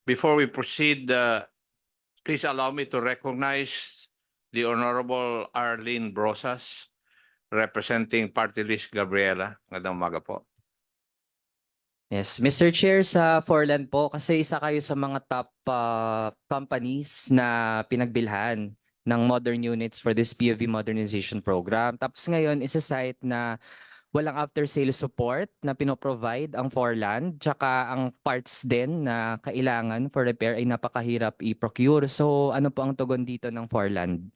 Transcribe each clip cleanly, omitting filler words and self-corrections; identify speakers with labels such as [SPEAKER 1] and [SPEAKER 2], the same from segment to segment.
[SPEAKER 1] Before we proceed, please allow me to recognize the Honorable Arlene Brosas, representing Party List Gabriela. Magandang umaga po.
[SPEAKER 2] Yes, Mr. Chair, sa Forland po, kasi isa kayo sa mga top companies na pinagbilhan ng modern units for this POV modernization program. Tapos ngayon, isa-cite na walang after-sale support na pinoprovide ang Forland, tsaka ang parts din na kailangan for repair ay napakahirap i-procure. So ano po ang tugon dito ng Forland?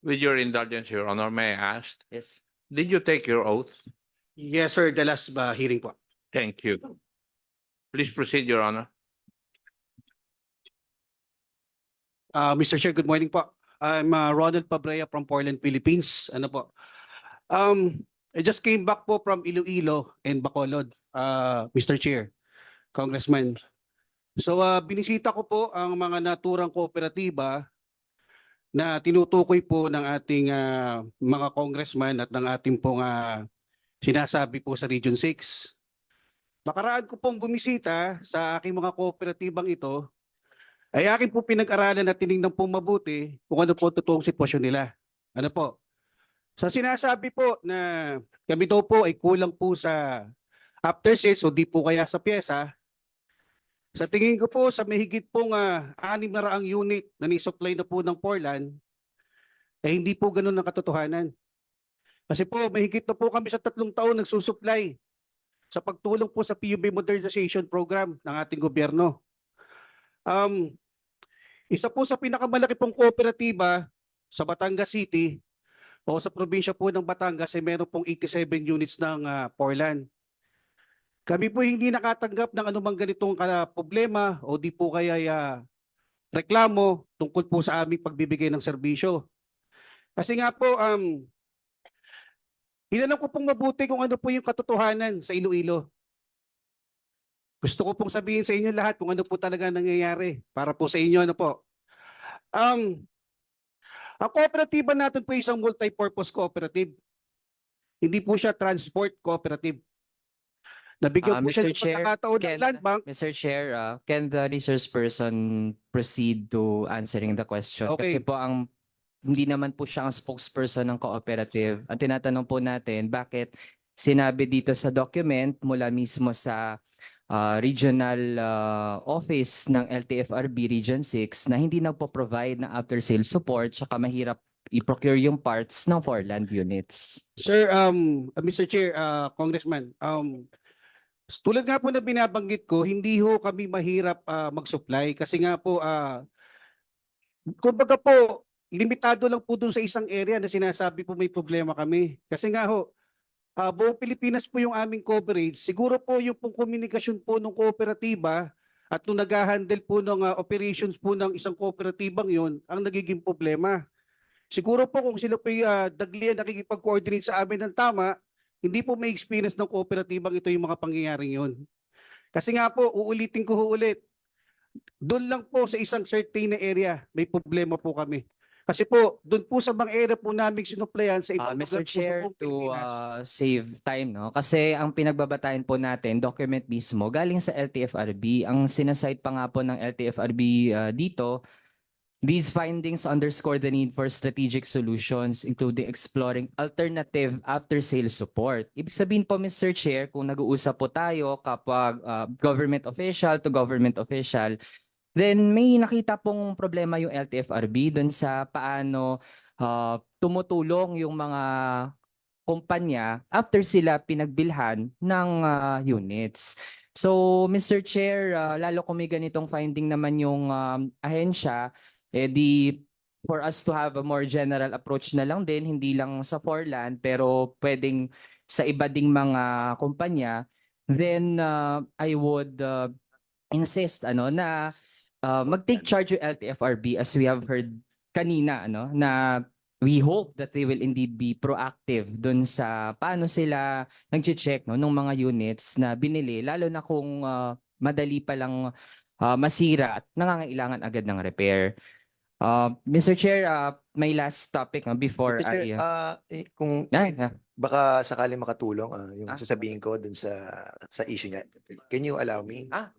[SPEAKER 1] With your indulgence, Your Honor, may I ask,
[SPEAKER 2] Yes.
[SPEAKER 1] did you take your oath?
[SPEAKER 3] Yes, sir. The last hearing po.
[SPEAKER 1] Thank you. Please proceed, Your Honor.
[SPEAKER 3] Mr. Chair, good morning po. I'm Ronald Pabrea from Portland, Philippines. Ano po? I just came back po from Iloilo and Bacolod, Mr. Chair, Congressman. So binisita ko po ang mga naturang kooperatiba na tinutukoy po ng ating mga congressman at ng ating pong sinasabi po sa Region 6. Nakaraan ko pong bumisita sa aking mga kooperatibang ito, ay akin po pinag-aralan at tinignan po mabuti kung ano po totoong sitwasyon nila. Ano po? Sa sinasabi po na kami daw po ay kulang po sa after sales o di po kaya sa pyesa, sa tingin ko po sa mahigit pong 600 unit na ni-supply na po ng Portland, ay hindi po ganun ang katotohanan. Kasi po mahigit na po kami sa 3 taon nagsusupply sa pagtulong po sa PUB Modernization Program ng ating gobyerno. Isa po sa pinakamalaki pong kooperatiba sa Batangas City o sa probinsya po ng Batangas ay meron pong 87 units ng Portland. Kami po hindi nakatanggap ng anumang ganitong problema o di po kaya reklamo tungkol po sa aming pagbibigay ng serbisyo. Kasi nga po, hinanap ko pong mabuti kung ano po yung katotohanan sa Iloilo. Gusto ko pong sabihin sa inyo lahat kung ano po talaga nangyayari para po sa inyo. Ano po? Ang kooperatiba natin po isang multi-purpose cooperative. Hindi po siya transport cooperative. Nabigyan po siya ng pagkakataon ng Land Bank.
[SPEAKER 2] Mr. Chair, can the resource person proceed to answering the question?
[SPEAKER 3] Okay.
[SPEAKER 2] Kasi po hindi naman po siya ang spokesperson ng cooperative. Ang tinatanong po natin, bakit sinabi dito sa document mula mismo sa regional office ng LTFRB Region 6 na hindi na po provide ng after-sales support tsaka mahirap i-procure yung parts ng Forland units.
[SPEAKER 3] Sir, Mr. Chair, Congressman, tulad nga po na binabanggit ko, hindi ho kami mahirap mag-supply kasi nga po, kumbaga po, limitado lang po dun sa isang area na sinasabi po may problema kami. Kasi nga ho, buong Pilipinas po yung aming coverage. Siguro po yung pong komunikasyon po ng kooperatiba at nung nag-handle po ng operations po ng isang kooperatibang yon ang nagiging problema. Siguro po kung sila po daglian nakikipag-coordinate sa amin ng tama, hindi po may experience ng kooperatibang ito yung mga pangyayaring yon. Kasi nga po, uulitin ko ulit, doon lang po sa isang certain area may problema po kami. Kasi po, doon po sa mga area po namin sinuplayan sa ibang
[SPEAKER 2] Mr.
[SPEAKER 3] lugar po sa
[SPEAKER 2] Chair,
[SPEAKER 3] buong
[SPEAKER 2] to
[SPEAKER 3] Pilipinas.
[SPEAKER 2] save time, no? Kasi ang pinagbabatayan po natin, document mismo, galing sa LTFRB. Ang sinasite pa nga po ng LTFRB dito, these findings underscore the need for strategic solutions, including exploring alternative after-sales support. Ibig sabihin po, Mr. Chair, kung nag-uusap po tayo kapag government official to government official, then may nakita pong problema yung LTFRB dun sa paano tumutulong yung mga kumpanya after sila pinagbilhan ng units. So, Mr. Chair, lalo kung may ganitong finding naman yung ahensya, for us to have a more general approach na lang din, hindi lang sa Forland, pero pwedeng sa iba ding mga kumpanya, then I would insist na mag-take charge yung LTFRB as we have heard kanina, na we hope that they will indeed be proactive dun sa paano sila nag-check ng mga units na binili, lalo na kung madali pa lang masira at nangangailangan agad ng repair. Mr. Chair, may last topic before
[SPEAKER 4] Mr. Chair,
[SPEAKER 2] I...
[SPEAKER 4] kung baka sakaling makatulong yung
[SPEAKER 2] Ah.
[SPEAKER 4] sasabihin ko dun sa issue niya. Can you allow me?
[SPEAKER 2] Ah.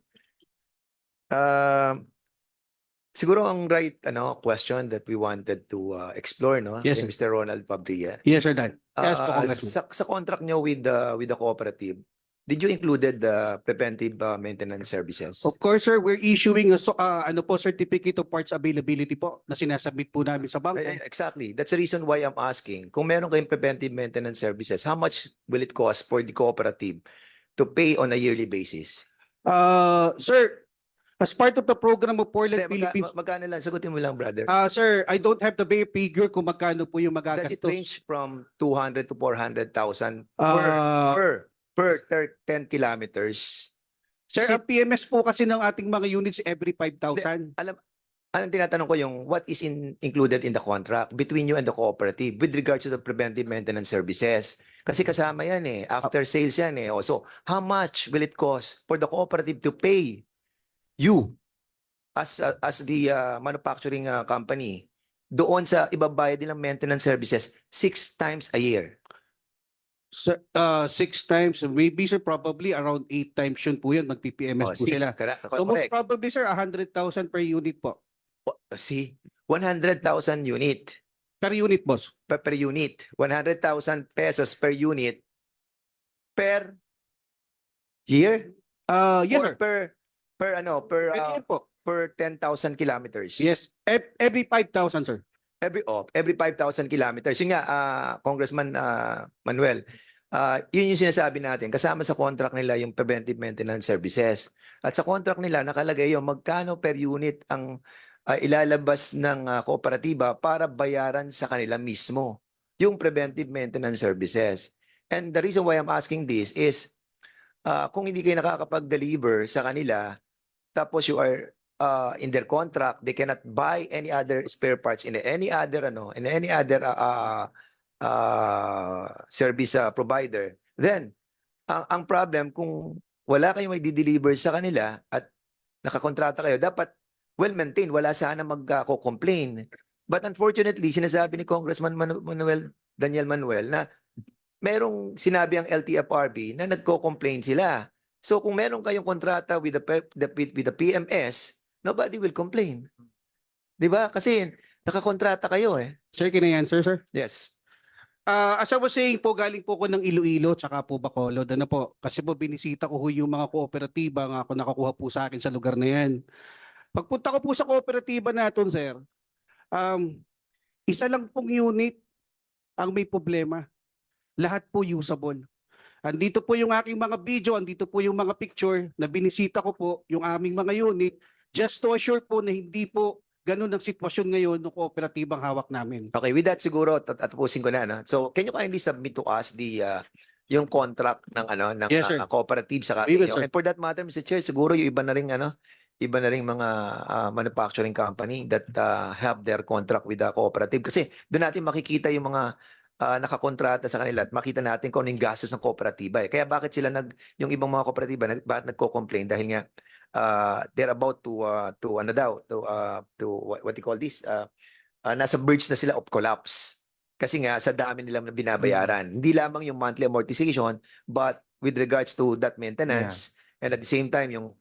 [SPEAKER 4] Siguro ang right question that we wanted to explore, no?
[SPEAKER 3] Yes,
[SPEAKER 4] Kay
[SPEAKER 3] sir.
[SPEAKER 4] Mr. Ronald Pabria.
[SPEAKER 3] Yes, sir, Dan. Yes po,
[SPEAKER 4] Ah,
[SPEAKER 3] Congressman.
[SPEAKER 4] sa contract nyo with the cooperative, did you included the preventive maintenance services?
[SPEAKER 3] Of course, sir, we're issuing a certificate of parts availability po na sinasubmit po namin sa bangko.
[SPEAKER 4] Exactly. That's the reason why I'm asking. Kung meron kayong preventive maintenance services, how much will it cost for the cooperative to pay on a yearly basis?
[SPEAKER 3] Sir, as part of the program of Portland,
[SPEAKER 4] Hindi,
[SPEAKER 3] Philippines,
[SPEAKER 4] magkano lang? Sagutin mo lang, brother.
[SPEAKER 3] sir, I don't have the bare figure kung magkano po yung
[SPEAKER 4] Does it
[SPEAKER 3] magagastos.
[SPEAKER 4] range from 200 to 400,000
[SPEAKER 3] Ah,
[SPEAKER 4] per 10 kilometers?
[SPEAKER 3] Sir,
[SPEAKER 4] Kasi-
[SPEAKER 3] ang PMS po kasi ng ating mga units every 5,000.
[SPEAKER 4] Anong tinatanong ko yung what is included in the contract between you and the cooperative with regards to the preventive maintenance services? Kasi kasama yan eh. After sales yan eh. So, how much will it cost for the cooperative to pay you as the manufacturing company doon sa ibabayad nilang maintenance services 6 times a year?
[SPEAKER 3] Sir, 6 times, maybe sir, probably around 8 times yun po yun, mag-PPMS po
[SPEAKER 4] see,
[SPEAKER 3] sila. So most
[SPEAKER 4] correct.
[SPEAKER 3] probably sir, 100,000 per unit po.
[SPEAKER 4] See, 100,000 unit.
[SPEAKER 3] Per unit, boss.
[SPEAKER 4] Per unit. 100,000 pesos per unit per year?
[SPEAKER 3] Yes,
[SPEAKER 4] Or
[SPEAKER 3] sir.
[SPEAKER 4] per
[SPEAKER 3] Per year po.
[SPEAKER 4] per 10,000 kilometers?
[SPEAKER 3] Yes, every 5,000, sir.
[SPEAKER 4] Every 5,000 kilometers. Yun nga, Congressman Manuel, yun yung sinasabi natin. Kasama sa contract nila yung preventive maintenance services. At sa contract nila, nakalagay yung magkano per unit ang ilalabas ng kooperatiba para bayaran sa kanila mismo yung preventive maintenance services. And the reason why I'm asking this is, kung hindi kayo nakakapag-deliver sa kanila, tapos you are in their contract, they cannot buy any other spare parts in any other service provider. Then ang problem, kung wala kayong i-deliver sa kanila at nakakontrata kayo, dapat well maintained, wala sana magko-complain. But unfortunately, sinasabi ni Congressman Daniel Manuel na merong sinabi ang LTFRB na nagko-complain sila. So kung meron kayong kontrata with the PMS, nobody will complain. 'Di ba? Kasi nakakontrata kayo eh.
[SPEAKER 3] Sir, can I answer, sir?
[SPEAKER 4] Yes.
[SPEAKER 3] As I was saying po, galing po ko ng Iloilo tsaka po Bacolod. Ano po? Kasi po binisita ko yung mga kooperatiba nga ako nakakuha po sa akin sa lugar na yan. Pagpunta ko po sa kooperatiba natin, sir, isa lang pong unit ang may problema. Lahat po usable. Andito po yung aking mga video, andito po yung mga picture na binisita ko po yung aming mga unit just to assure po na hindi po ganun ang sitwasyon ngayon ng kooperatibang hawak namin.
[SPEAKER 4] Okay, with that siguro tapusin ko na, no? So can you kindly submit to us yung contract ng
[SPEAKER 3] Yes, sir.
[SPEAKER 4] cooperative sa
[SPEAKER 3] We will,
[SPEAKER 4] inyo?
[SPEAKER 3] sir.
[SPEAKER 4] And for that matter, Mr. Chair, siguro yung iba na ring mga manufacturing company that have their contract with the cooperative, kasi doon natin makikita yung mga nakakontrata sa kanila at makita natin kung ano yung gastos ng kooperatiba eh. Kaya bakit sila yung ibang mga kooperatiba bakit nagko-complain dahil nga they're about to what you call this, nasa verge na sila of collapse kasi nga sa dami nilang binabayaran. Hindi lamang yung monthly amortization but with regards to that maintenance and at the same time yung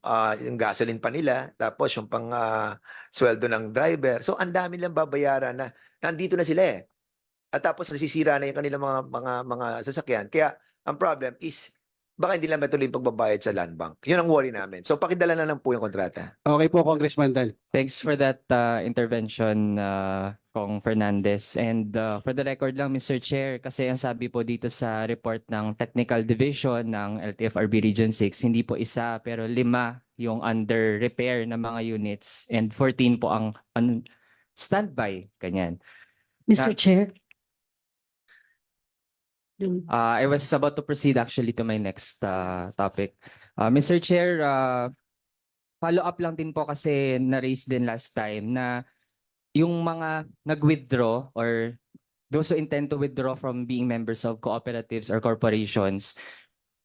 [SPEAKER 4] gasoline pa nila, tapos yung pang sweldo ng driver. So ang dami nilang babayaran na nandito na sila eh. At tapos nasisira na yung kanilang mga sasakyan. Kaya ang problem is baka hindi lang matuloy yung pagbabayad sa land bank. Yun ang worry namin. So pakidala na lang po yung kontrata.
[SPEAKER 3] Okay po, Congressman Dan.
[SPEAKER 2] Thanks for that intervention, Kong Fernandez. And for the record lang, Mr. Chair, kasi ang sabi po dito sa report ng Technical Division ng LTFRB Region 6, hindi po isa pero 5 yung under repair na mga units and 14 po ang standby. Ganyan.
[SPEAKER 5] Mr. Chair.
[SPEAKER 2] I was about to proceed actually to my next topic. Mr. Chair, follow up lang din po kasi na-raise din last time na yung mga nag-withdraw or those who intend to withdraw from being members of cooperatives or corporations,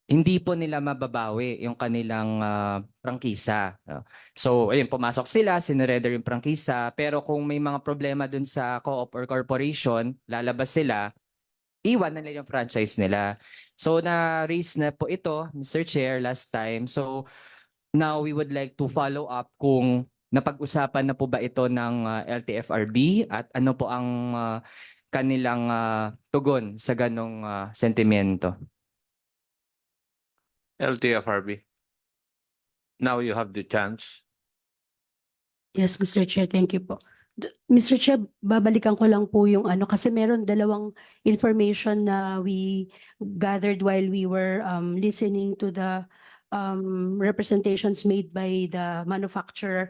[SPEAKER 2] hindi po nila mababawi yung kanilang prangkisa. So, ayun, pumasok sila, sinurrender yung prangkisa, pero kung may mga problema dun sa co-op or corporation, lalabas sila, iwan na nila yung franchise nila. So na-raise na po ito, Mr. Chair, last time. So now we would like to follow up kung napag-usapan na po ba ito ng LTFRB at ano po ang kanilang tugon sa ganong sentimento.
[SPEAKER 1] LTFRB. Now you have the chance.
[SPEAKER 5] Yes, Mr. Chair, thank you po. Mr. Chair, babalikan ko lang po yung ano kasi meron dalawang information na we gathered while we were listening to the representations made by the manufacturer.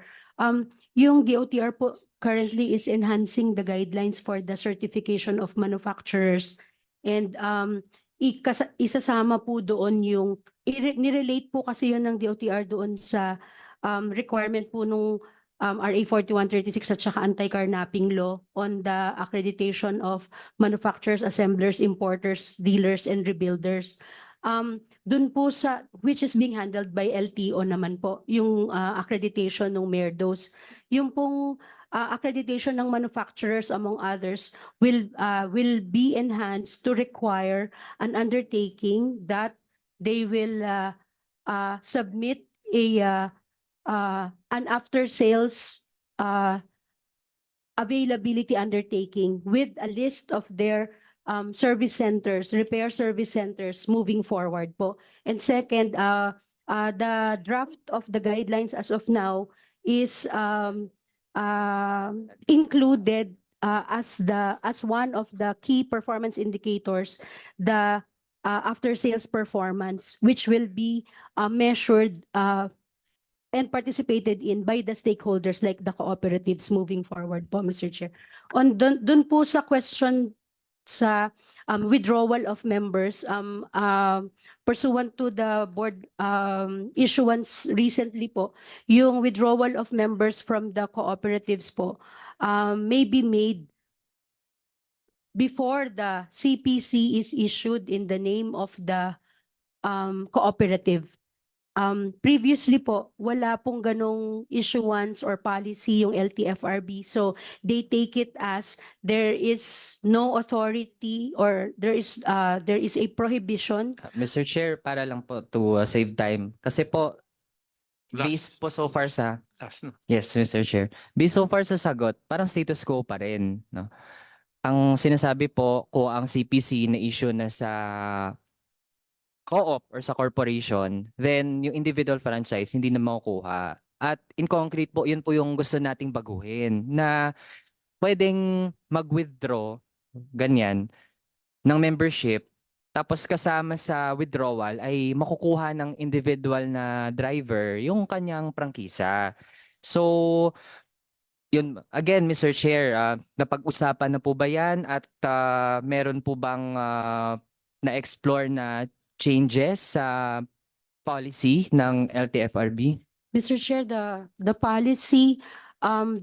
[SPEAKER 5] Yung DOTR po currently is enhancing the guidelines for the certification of manufacturers and isasama po doon yung nirelate po kasi yun ng DOTR doon sa requirement po nung RA 4136 at saka anti-carnapping law on the accreditation of manufacturers, assemblers, importers, dealers, and rebuilders. Dun po sa, which is being handled by LTO naman po, yung accreditation ng MERDOS. Yung pong accreditation ng manufacturers, among others, will be enhanced to require an undertaking that they will submit an after-sales availability undertaking with a list of their service centers, repair service centers moving forward po. And second, the draft of the guidelines as of now is included as one of the key performance indicators, the after-sales performance, which will be measured and participated in by the stakeholders like the cooperatives moving forward po, Mr. Chair. Dun po sa question sa withdrawal of members, pursuant to the board issuance recently po, yung withdrawal of members from the cooperatives po may be made before the CPC is issued in the name of the cooperative. Previously po, wala pong ganong issuance or policy yung LTFRB. So they take it as there is no authority or there is a prohibition.
[SPEAKER 2] Mr. Chair, para lang po to save time. Kasi po, based
[SPEAKER 1] Last,
[SPEAKER 2] po so far sa
[SPEAKER 1] last na.
[SPEAKER 2] Yes, Mr. Chair. Based so far sa sagot, parang status quo pa rin, no? Ang sinasabi po kung ang CPC na issue na sa co-op or sa corporation, then yung individual franchise hindi na makukuha. At in concrete po, yun po yung gusto nating baguhin na pwedeng mag-withdraw, ganyan, ng membership. Tapos kasama sa withdrawal ay makukuha ng individual na driver yung kanyang prangkisa. So, yun, again, Mr. Chair, napag-usapan na po ba yan at meron po bang na-explore na changes sa policy ng LTFRB?
[SPEAKER 5] Mr. Chair, the policy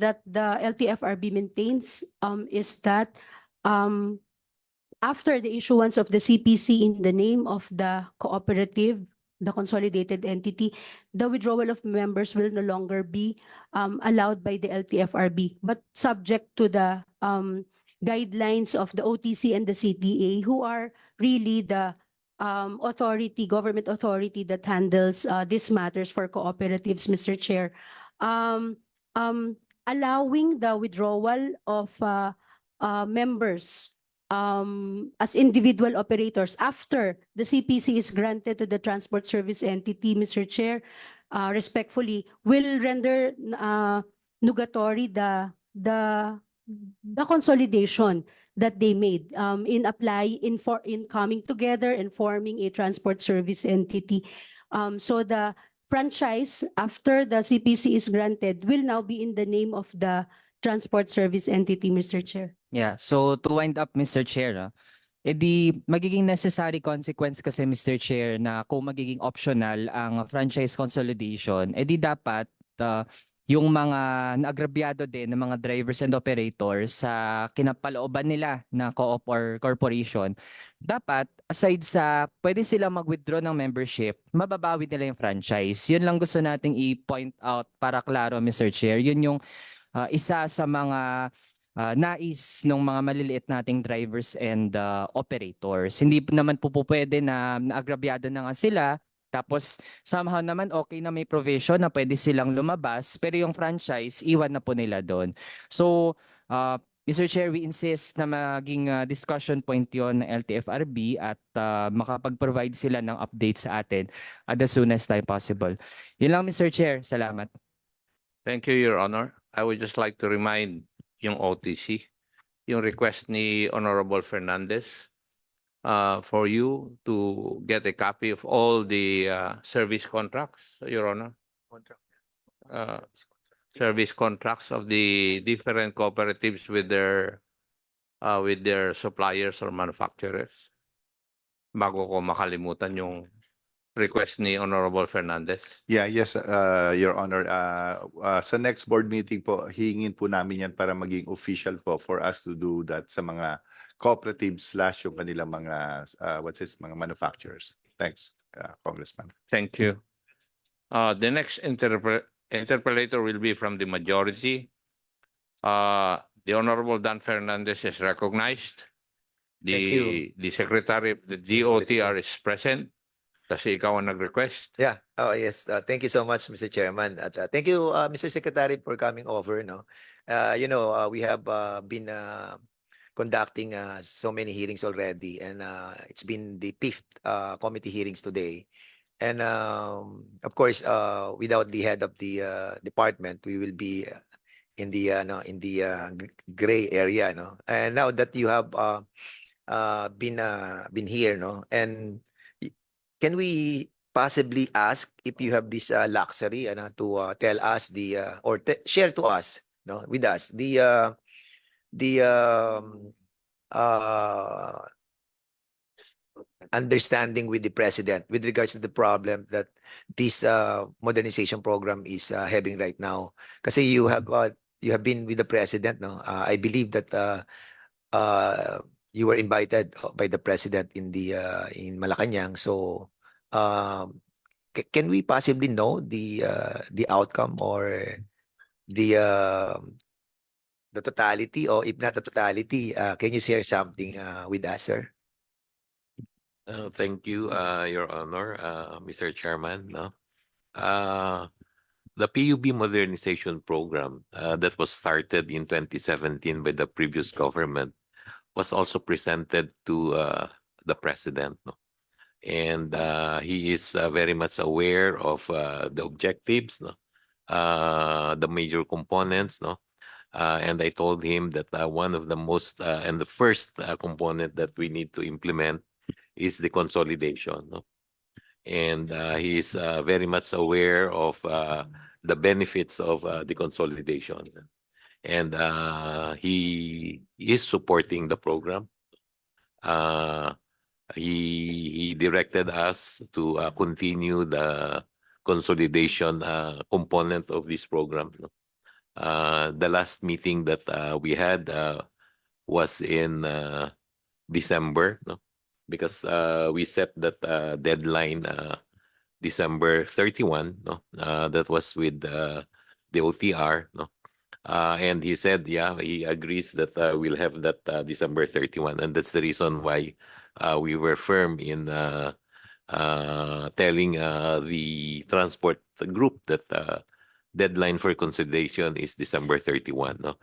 [SPEAKER 5] that the LTFRB maintains is that after the issuance of the CPC in the name of the cooperative, the consolidated entity, the withdrawal of members will no longer be allowed by the LTFRB, but subject to the guidelines of the OTC and the CTA, who are really the government authority that handles these matters for cooperatives, Mr. Chair. Allowing the withdrawal of members as individual operators after the CPC is granted to the transport service entity, Mr. Chair, respectfully, will render nugatory the consolidation that they made in coming together and forming a transport service entity. So the franchise after the CPC is granted will now be in the name of the transport service entity, Mr. Chair.
[SPEAKER 2] Yeah, so to wind up, Mr. Chair, edi magiging necessary consequence kasi, Mr. Chair, na kung magiging optional ang franchise consolidation, edi dapat yung mga naagrabyado din ng mga drivers and operators sa kinapalooban nila na co-op or corporation, dapat aside sa pwede sila mag-withdraw ng membership, mababawi nila yung franchise. Yun lang gusto nating i-point out para klaro, Mr. Chair. Yun yung isa sa mga nais ng mga maliliit nating drivers and operators. Hindi naman po pwede na naagrabyado na nga sila, tapos somehow naman okay na may provision na pwede silang lumabas, pero yung franchise, iwan na po nila doon. So, Mr. Chair, we insist na maging discussion point yon ng LTFRB at makapag-provide sila ng update sa atin at the soonest time possible. Yun lang, Mr. Chair. Salamat.
[SPEAKER 1] Thank you, Your Honor. I would just like to remind yung OTC, yung request ni Honorable Fernandez for you to get a copy of all the service contracts, Your Honor. Service contracts of the different cooperatives with their suppliers or manufacturers. Bago ko makalimutan yung request ni Honorable Fernandez.
[SPEAKER 6] Yes, Your Honor. Sa next board meeting po, hingin po namin yan para maging official po for us to do that sa mga cooperatives / yung kanilang mga mga manufacturers. Thanks, Congressman.
[SPEAKER 1] Thank you. The next interpolator will be from the majority. The Honorable Dan Fernandez is recognized. The Secretary of the DOTR is present. Kasi ikaw ang nag-request.
[SPEAKER 4] Yeah. Oh, yes. Thank you so much, Mr. Chairman. At thank you, Mr. Secretary, for coming over. No, we have been conducting so many hearings already, and it's been the 5th committee hearings today. And of course, without the head of the department, we will be in the gray area. No, and now that you have been here, no, and can we possibly ask if you have this luxury to tell us or share to us, no, with us the understanding with the president with regards to the problem that this modernization program is having right now? Kasi you have been with the president, no? I believe that you were invited by the president in Malacanang. So, can we possibly know the outcome or the totality, or if not the totality, can you share something with us, sir?
[SPEAKER 7] Thank you, Your Honor, Mr. Chairman. No? The PUB modernization program that was started in 2017 by the previous government was also presented to the president. No? And he is very much aware of the objectives, no? The major components. No? And I told him that one of the most and the first component that we need to implement is the consolidation. No? And he is very much aware of the benefits of the consolidation. And he is supporting the program. He directed us to continue the consolidation component of this program. No? The last meeting that we had was in December, no? Because we set that deadline December 31. No? That was with the OTR. No? And he said, yeah, he agrees that we'll have that December 31. And that's the reason why we were firm in telling the transport group that deadline for consolidation is December 31. No?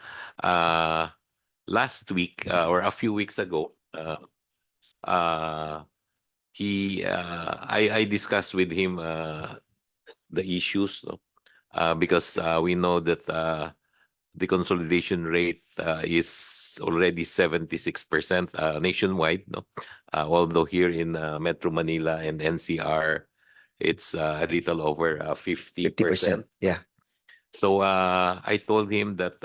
[SPEAKER 7] Last week or a few weeks ago, I discussed with him the issues, no? Because we know that the consolidation rate is already 76% nationwide. No? Although here in Metro Manila and NCR, it's a little over 50%.
[SPEAKER 4] Yeah.
[SPEAKER 7] So I told him that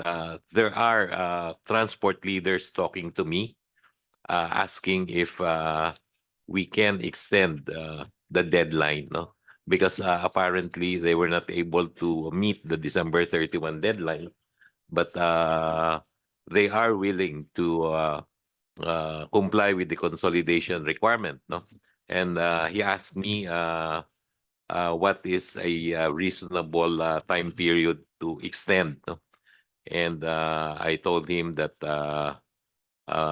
[SPEAKER 7] there are transport leaders talking to me, asking if we can extend the deadline, no? Because apparently they were not able to meet the December 31 deadline, but they are willing to comply with the consolidation requirement, no? And he asked me what is a reasonable time period to extend, no? And I told him that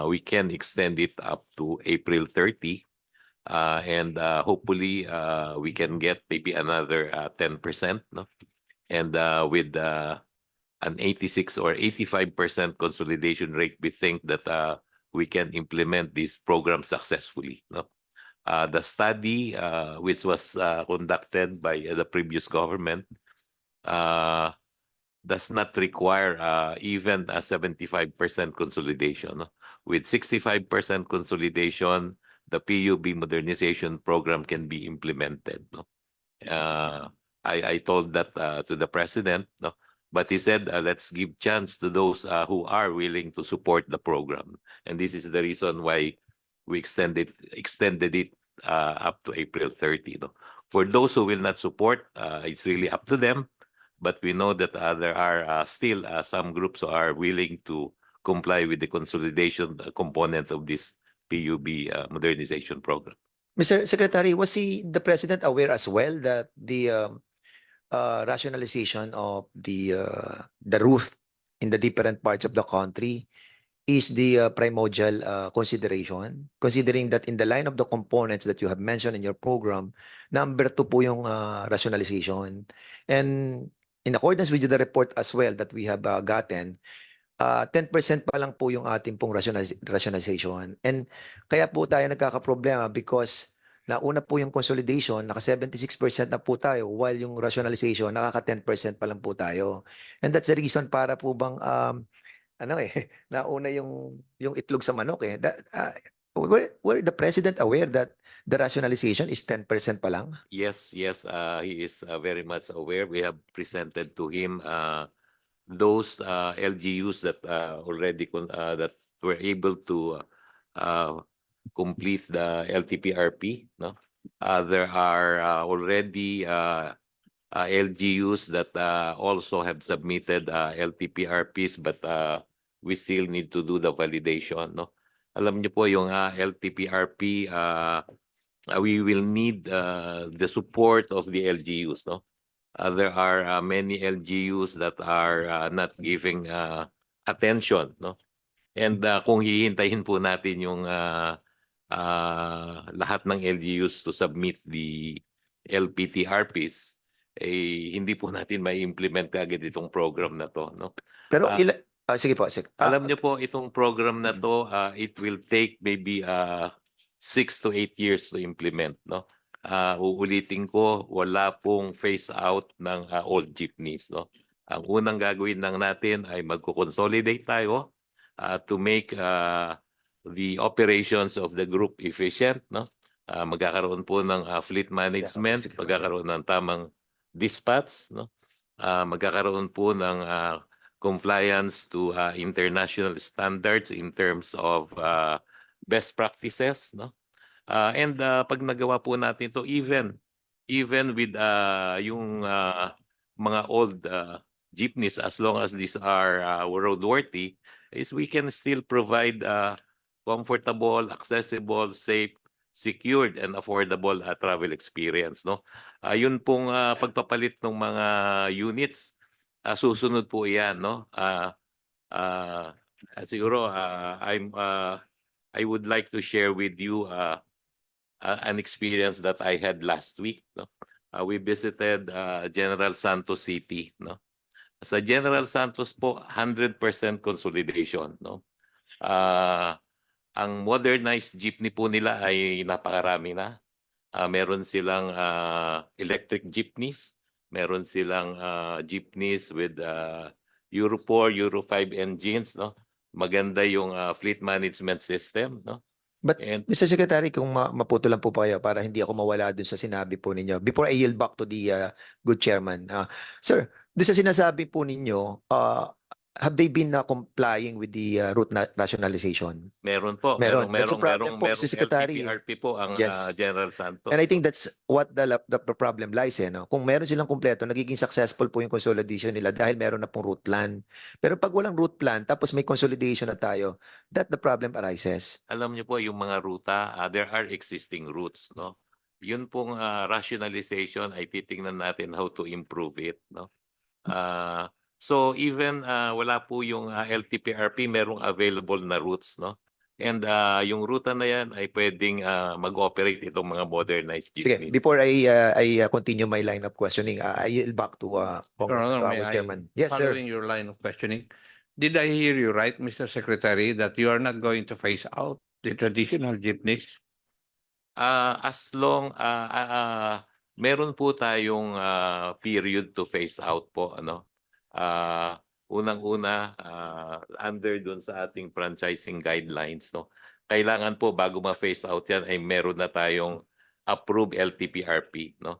[SPEAKER 7] we can extend it up to April 30. And hopefully we can get maybe another 10%, no? And with an 86 or 85% consolidation rate, we think that we can implement this program successfully, no? The study, which was conducted by the previous government, does not require even a 75% consolidation, no? With 65% consolidation, the PUB modernization program can be implemented, no? I told that to the president, no? But he said, let's give chance to those who are willing to support the program. And this is the reason why we extended it up to April 30. No? For those who will not support, it's really up to them. But we know that there are still some groups who are willing to comply with the consolidation component of this PUB modernization program.
[SPEAKER 4] Mr. Secretary, was the president aware as well that the rationalization of the route in the different parts of the country is the primordial consideration, considering that in the line of the components that you have mentioned in your program, number 2 po yung rationalization. And in accordance with the report as well that we have gotten, 10% pa lang po yung ating pong rationalization. And kaya po tayo nagkakaproblema because nauna po yung consolidation, naka 76% na po tayo, while yung rationalization, nakaka 10% pa lang po tayo. And that's the reason para po bang, nauna yung itlog sa manok eh. Were the president aware that the rationalization is 10% pa lang?
[SPEAKER 7] Yes, he is very much aware. We have presented to him those LGUs that already that were able to complete the LTPRP. No, there are already LGUs that also have submitted LTPRPs, but we still need to do the validation. No, alam niyo po yung LTPRP, we will need the support of the LGUs. No. There are many LGUs that are not giving attention, no? And kung hihintayin po natin yung lahat ng LGUs to submit the LPTRPs, hindi po natin mai-implement kagad itong program na to, no?
[SPEAKER 4] Pero sige po,
[SPEAKER 7] alam niyo po itong program na to, it will take maybe 6 to 8 years to implement, no? Uulitin ko, wala pong phase out ng old jeepneys, no? Ang unang gagawin lang natin ay magko-consolidate tayo to make the operations of the group efficient, no? Magkakaroon po ng fleet management, magkakaroon ng tamang dispatch, no? Magkakaroon po ng compliance to international standards in terms of best practices, no? And pag nagawa po natin to, even with yung mga old jeepneys, as long as these are roadworthy, is we can still provide comfortable, accessible, safe, secured, and affordable travel experience. No, yun pong pagpapalit ng mga units, susunod po yan. No, siguro I would like to share with you an experience that I had last week. No? We visited General Santos City. No? Sa General Santos po, 100% consolidation. No? Ang modernized jeepney po nila ay napakarami na. Meron silang electric jeepneys. Meron silang jeepneys with Euro 4, Euro 5 engines. No? Maganda yung fleet management system. No?
[SPEAKER 4] But Mr. Secretary, kung maputo lang po kayo para hindi ako mawala dun sa sinabi po ninyo. Before I yield back to the good chairman. Sir, dun sa sinasabi po ninyo, have they been complying with the route rationalization?
[SPEAKER 7] Meron po.
[SPEAKER 4] Meron. That's a problem po,
[SPEAKER 7] merong
[SPEAKER 4] Mr. Secretary.
[SPEAKER 7] LTPRP po ang
[SPEAKER 4] Yes.
[SPEAKER 7] General Santos.
[SPEAKER 4] And I think that's what the problem lies. No? Kung meron silang kumpleto, nagiging successful po yung consolidation nila dahil meron na pong route plan. Pero pag walang route plan, tapos may consolidation na tayo, that the problem arises.
[SPEAKER 7] Alam niyo po, yung mga ruta, there are existing routes. No? Yun pong rationalization ay titingnan natin how to improve it. No? So even wala po yung LTPRP, merong available na routes, no? And yung ruta na yan ay pwedeng mag-operate itong mga modernized
[SPEAKER 4] Sige,
[SPEAKER 7] jeepneys.
[SPEAKER 4] before I continue my line of questioning, I yield back to
[SPEAKER 1] Your Honor, may
[SPEAKER 4] our
[SPEAKER 1] I,
[SPEAKER 4] chairman. Yes, sir.
[SPEAKER 1] following your line of questioning, did I hear you right, Mr. Secretary, that you are not going to phase out the traditional jeepneys?
[SPEAKER 7] As long meron po tayong period to phase out po, ano. Unang-una under dun sa ating franchising guidelines, no. Kailangan po bago ma-phase out yan ay meron na tayong approved LTPRP, no.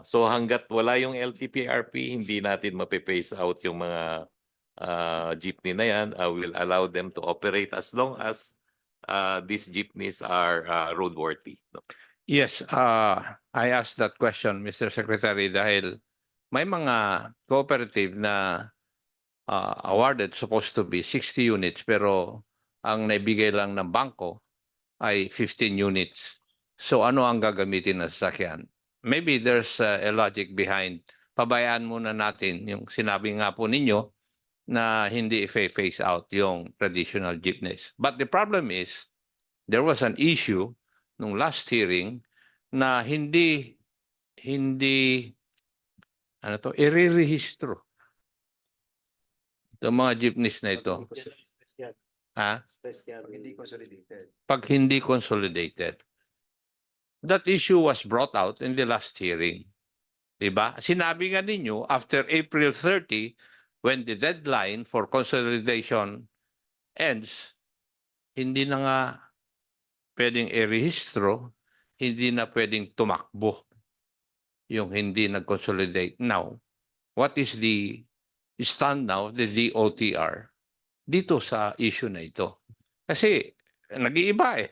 [SPEAKER 7] So hangga't wala yung LTPRP, hindi natin mape-phase out yung mga jeepney na yan. We'll allow them to operate as long as these jeepneys are roadworthy, no?
[SPEAKER 1] Yes, I asked that question, Mr. Secretary, dahil may mga cooperative na awarded supposed to be 60 units pero ang naibigay lang ng bangko ay 15 units. So ano ang gagamitin na sasakyan? Maybe there's a logic behind. Pabayaan muna natin yung sinabi nga po ninyo na hindi i-phase out yung traditional jeepneys. But the problem is, there was an issue nung last hearing na hindi i-rehistro itong mga jeepneys na ito. Ha?
[SPEAKER 4] Hindi consolidated.
[SPEAKER 1] Pag hindi consolidated. That issue was brought out in the last hearing. Diba? Sinabi nga ninyo, after April 30, when the deadline for consolidation ends, hindi na nga pwedeng i-rehistro, hindi na pwedeng tumakbo yung hindi nag-consolidate. Now, what is the stand now, the DOTR, dito sa issue na ito? Kasi nag-iiba eh.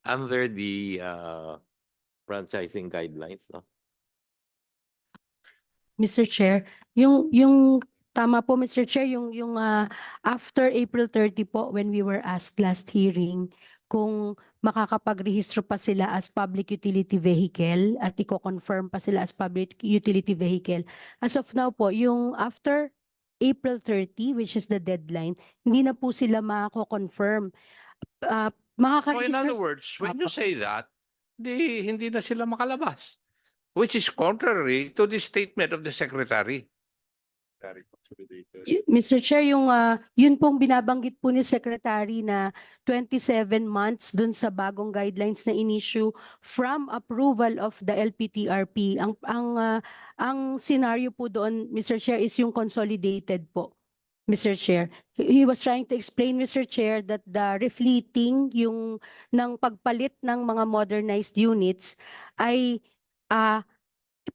[SPEAKER 7] Under the franchising guidelines, no?
[SPEAKER 5] Mr. Chair, yung tama po Mr. Chair, yung after April 30 po when we were asked last hearing kung makakapagrehistro pa sila as public utility vehicle at i-confirm pa sila as public utility vehicle. As of now po, yung after April 30, which is the deadline, hindi na po sila mako-confirm.
[SPEAKER 1] So in
[SPEAKER 5] Makaka-register
[SPEAKER 1] other words, when you
[SPEAKER 5] Apo.
[SPEAKER 1] say that, hindi na sila makalabas. Which is contrary to the statement of the Secretary.
[SPEAKER 5] Mr. Chair, yun pong binabanggit po ni Secretary na 27 months dun sa bagong guidelines na in-issue from approval of the LPTRP. Ang scenario po doon, Mr. Chair, is yung consolidated po. Mr. Chair, he was trying to explain, Mr. Chair, that the refleeting ng pagpalit ng mga modernized units ay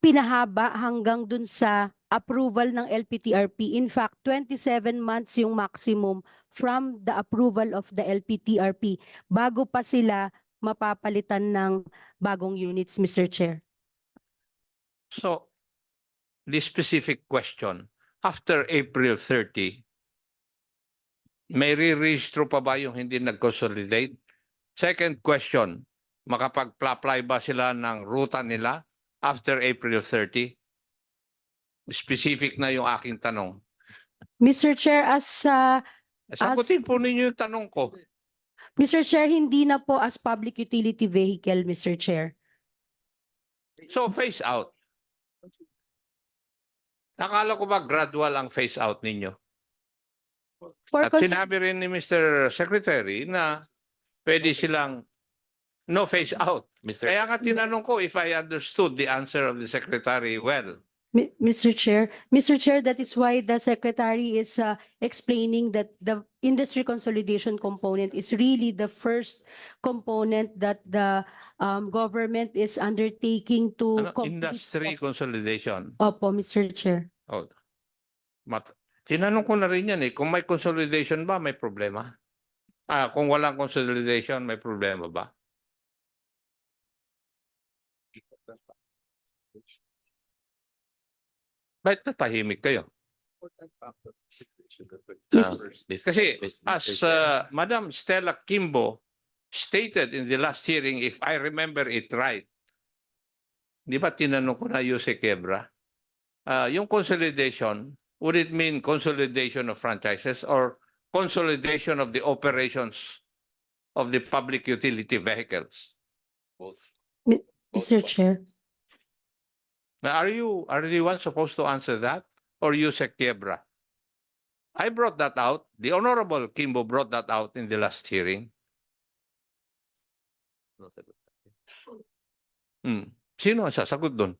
[SPEAKER 5] pinahaba hanggang dun sa approval ng LPTRP. In fact, 27 months yung maximum from the approval of the LPTRP bago pa sila mapapalitan ng bagong units, Mr. Chair.
[SPEAKER 1] So, the specific question, after April 30, may re-registro pa ba yung hindi nag-consolidate? Second question, makapag-apply ba sila ng ruta nila after April 30? Specific na yung aking tanong.
[SPEAKER 5] Mr. Chair,
[SPEAKER 1] Sagutin po ninyo yung tanong ko.
[SPEAKER 5] Mr. Chair, hindi na po as public utility vehicle, Mr. Chair.
[SPEAKER 1] So, phase out. Akala ko ba gradual ang phase out ninyo?
[SPEAKER 5] For
[SPEAKER 1] At sinabi rin ni Mr. Secretary na pwede silang no phase out.
[SPEAKER 7] Mr.
[SPEAKER 1] Kaya nga tinanong ko if I understood the answer of the Secretary well.
[SPEAKER 5] Mr. Chair, that is why the Secretary is explaining that the industry consolidation component is really the first component that the government is undertaking to
[SPEAKER 1] Industry consolidation.
[SPEAKER 5] Opo, Mr. Chair.
[SPEAKER 1] Oh. Tinanong ko na rin yan eh. Kung may consolidation ba, may problema? Kung walang consolidation, may problema ba? Bakit natahimik kayo? Kasi as Madam Stella Kimbo stated in the last hearing, if I remember it right, di ba tinanong ko na Yuse Quebra, yung consolidation, would it mean consolidation of franchises or consolidation of the operations of the public utility vehicles?
[SPEAKER 7] Both.
[SPEAKER 5] Mr. Chair.
[SPEAKER 1] Now, are you the one supposed to answer that or Yuse Quebra? I brought that out. The Honorable Kimbo brought that out in the last hearing.
[SPEAKER 7] No, sagot.
[SPEAKER 1] Sino ang sasagot doon?